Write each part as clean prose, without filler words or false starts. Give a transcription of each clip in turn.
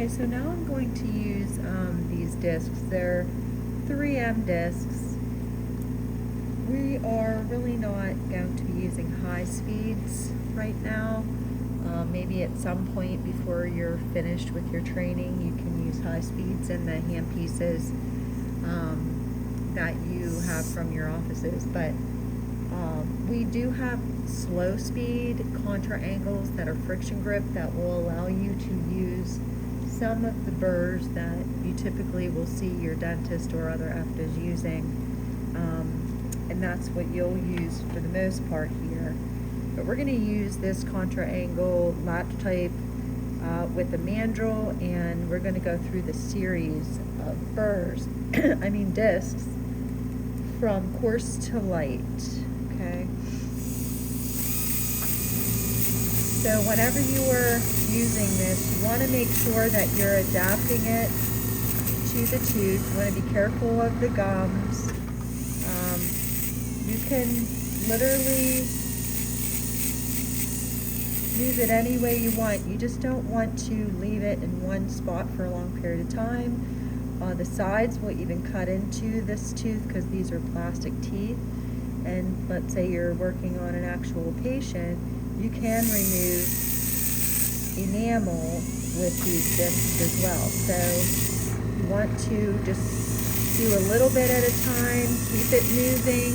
Okay, so now I'm going to use these discs. They're 3M discs. We are really not going to be using high speeds right now. Maybe at some point before you're finished with your training, you can use high speeds in the hand pieces that you have from your offices. But we do have slow speed contra angles that are friction grip that will allow you to use some of the burrs that you typically will see your dentist or other AFDAs using, and that's what you'll use for the most part here. But we're going to use this contra angle latch type with a mandrel, and we're going to go through the series of burrs, discs, from coarse to light. Okay. So whenever you are using this, you want to make sure that you're adapting it to the tooth. You want to be careful of the gums. You can literally move it any way you want. You just don't want to leave it in one spot for a long period of time. The sides will even cut into this tooth because these are plastic teeth. And let's say you're working on an actual patient, you can remove enamel with these discs as well. So you want to just do a little bit at a time, keep it moving.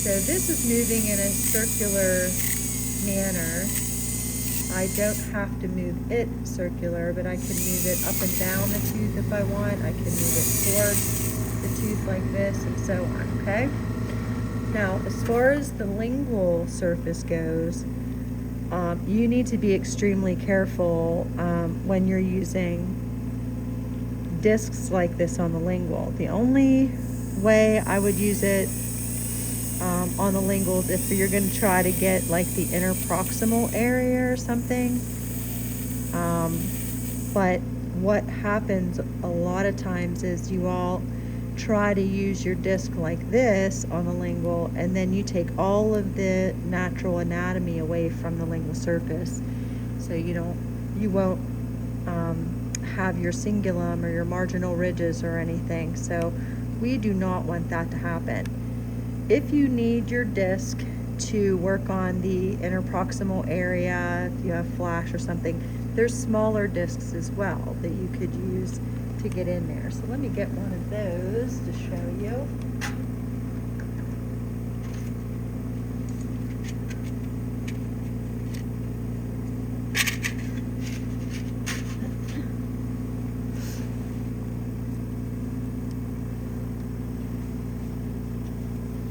So this is moving in a circular manner. I don't have to move it circular, but I can move it up and down the tooth if I want. I can move it towards the tooth like this and so on, okay? Now, as far as the lingual surface goes, you need to be extremely careful when you're using discs like this on the lingual. The only way I would use it on the lingual is if you're going to try to get like the interproximal area or something. But what happens a lot of times is you all try to use your disc like this on the lingual, and then you take all of the natural anatomy away from the lingual surface, so you won't have your cingulum or your marginal ridges or anything. So we do not want that to happen. If you need your disc to work on the interproximal area, if you have flash or something, there's smaller discs as well that you could use to get in there. So let me get one of those to show you.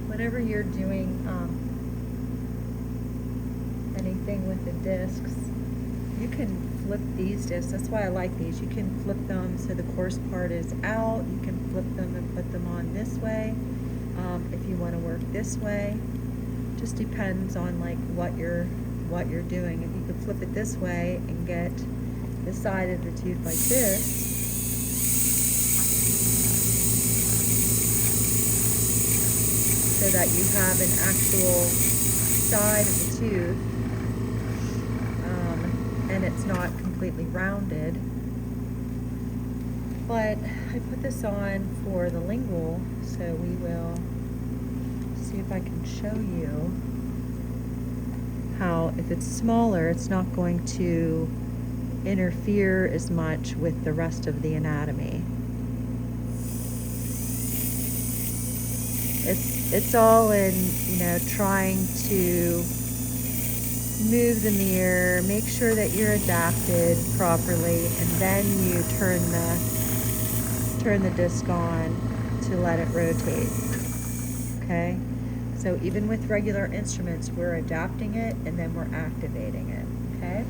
Whenever you're doing anything with the discs, you can flip these discs. That's why I like these. You can flip them so the coarse part is out. You can flip them and put them on this way if you want to work this way. Just depends on like what you're doing. If you could flip it this way and get the side of the tooth like this, so that you have an actual side of the tooth, and it's not completely rounded. But I put this on for the lingual, so we will see if I can show you how, if it's smaller, it's not going to interfere as much with the rest of the anatomy. It's all in, trying to move the mirror, make sure that you're adapted properly, and then you turn the disc on to let it rotate. Okay? So even with regular instruments, we're adapting it and then we're activating it. Okay?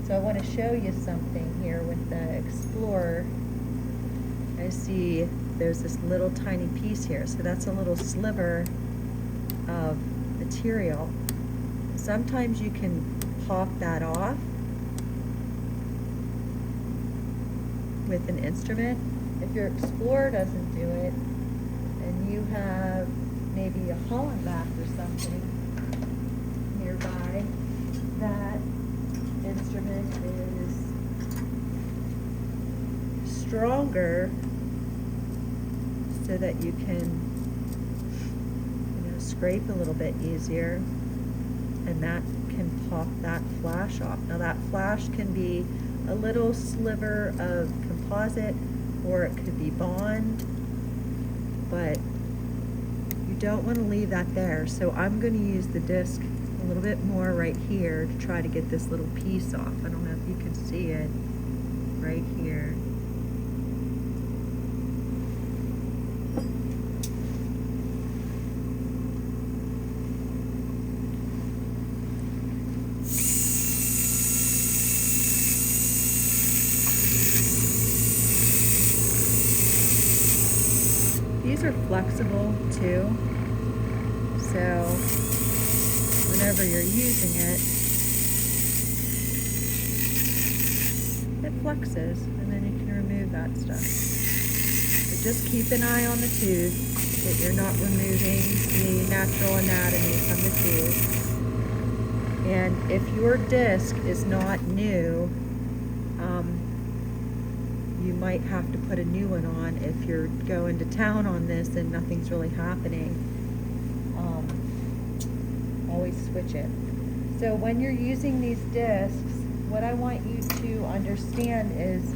So I want to show you something here with the Explorer. I see there's this little tiny piece here, so that's a little sliver of material. Sometimes you can pop that off with an instrument. If your Explorer doesn't do it, and you have maybe a Hollenbach or something nearby, that instrument attachment is stronger so that you can, scrape a little bit easier, and that can pop that flash off. Now that flash can be a little sliver of composite, or it could be bond, but you don't want to leave that there. So I'm going to use the disc a little bit more right here to try to get this little piece off. I don't know if you can see it right here. These are flexible too, so whenever you're using it, it flexes, and then you can remove that stuff. But just keep an eye on the tooth, that you're not removing the natural anatomy from the tooth. And if your disc is not new, you might have to put a new one on if you're going to town on this and nothing's really happening. Always switch it. So when you're using these discs, what I want you to understand is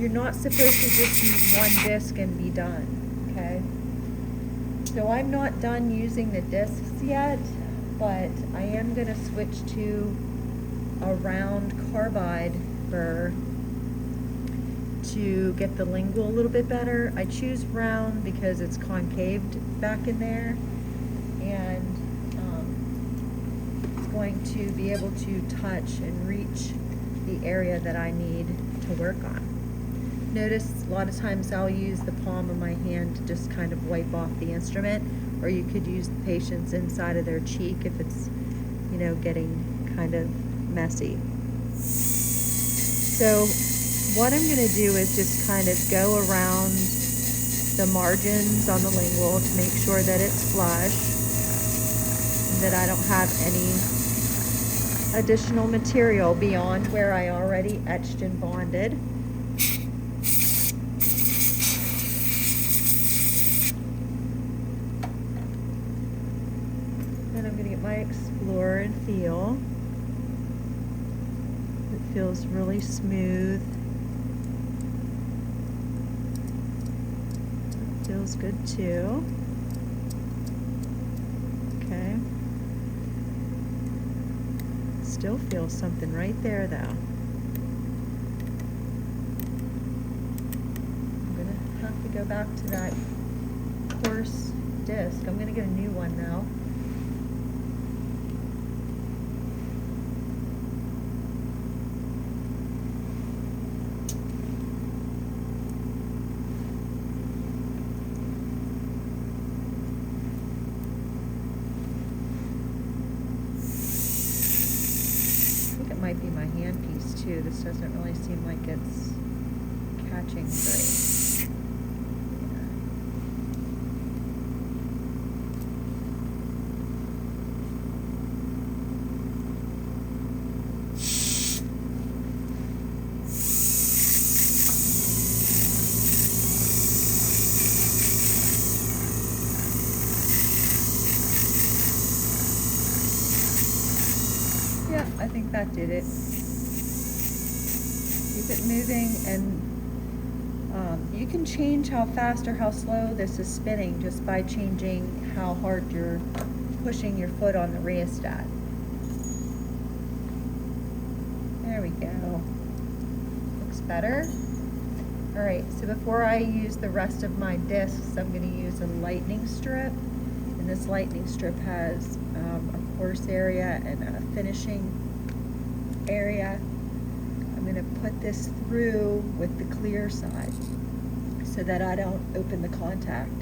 you're not supposed to just use one disc and be done, okay? So I'm not done using the discs yet, but I am going to switch to a round carbide burr to get the lingual a little bit better. I choose round because it's concaved back in there, and it's going to be able to touch and reach the area that I need to work on. Notice a lot of times I'll use the palm of my hand to just kind of wipe off the instrument, or you could use the patient's inside of their cheek if it's, getting kind of messy. So what I'm going to do is just kind of go around the margins on the lingual to make sure that it's flush, and that I don't have any additional material beyond where I already etched and bonded. Then I'm going to get my Explorer and feel. It feels really smooth. Feels good too. Okay. Still feel something right there though. I'm gonna have to go back to that coarse disc. I'm gonna get a new one now. Might be my handpiece too. This doesn't really seem like it's catching great. Yeah, I think that did it. Keep it moving, and you can change how fast or how slow this is spinning just by changing how hard you're pushing your foot on the rheostat. There we go. Looks better. All right, so before I use the rest of my discs, I'm going to use a lightning strip. And this lightning strip has a coarse area and a finishing area. I'm going to put this through with the clear side so that I don't open the contact.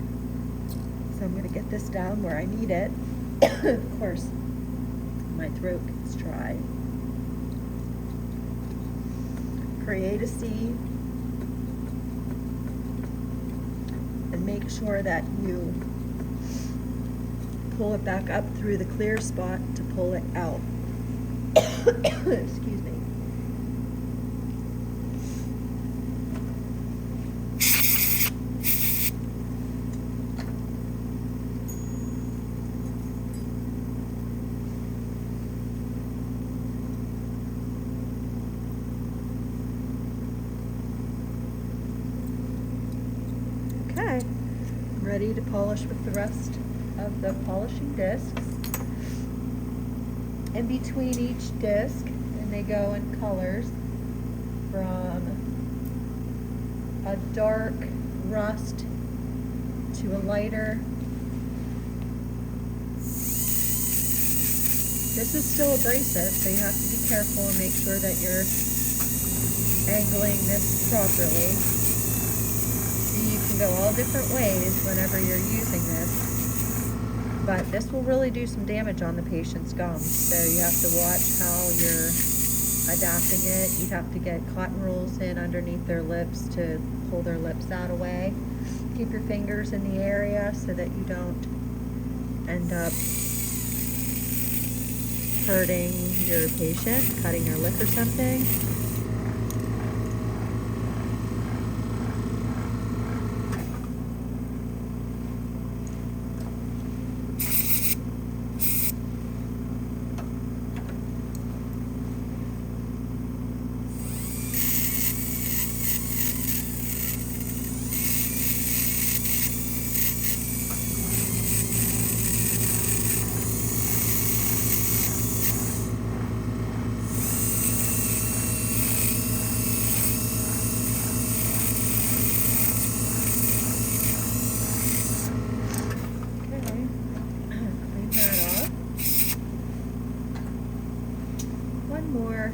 So I'm going to get this down where I need it. Of course, my throat gets dry. Create a C and make sure that you pull it back up through the clear spot to pull it out. Excuse me. ready to polish with the rest of the polishing discs. In between each disc, and they go in colors from a dark rust to a lighter. This is still abrasive, so you have to be careful and make sure that you're angling this properly. You can go all different ways whenever you're using this, but this will really do some damage on the patient's gums, so you have to watch how you're adapting it. You have to get cotton rolls in underneath their lips to pull their lips that away. Keep your fingers in the area so that you don't end up hurting your patient, cutting their lip or something. More.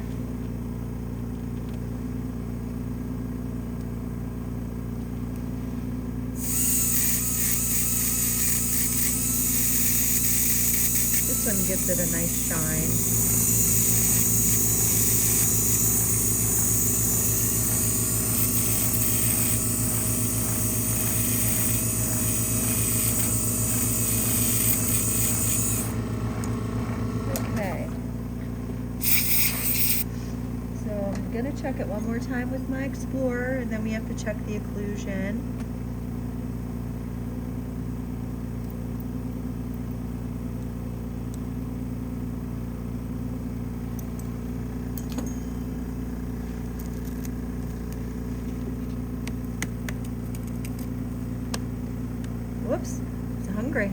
This one gives it a nice shine. I'm going to check it one more time with my Explorer, and then we have to check the occlusion. Whoops, it's hungry.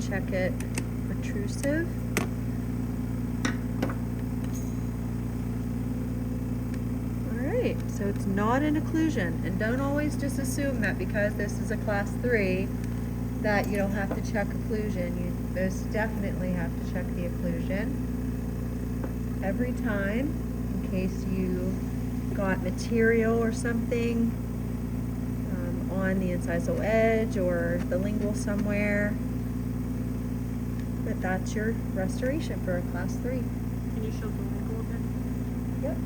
Check it protrusive. Alright, so it's not an occlusion, and don't always just assume that because this is a class 3 that you don't have to check occlusion. You most definitely have to check the occlusion every time in case you got material or something on the incisal edge or the lingual somewhere. But that's your restoration for a class 3. Can you show the lingual again? Yep.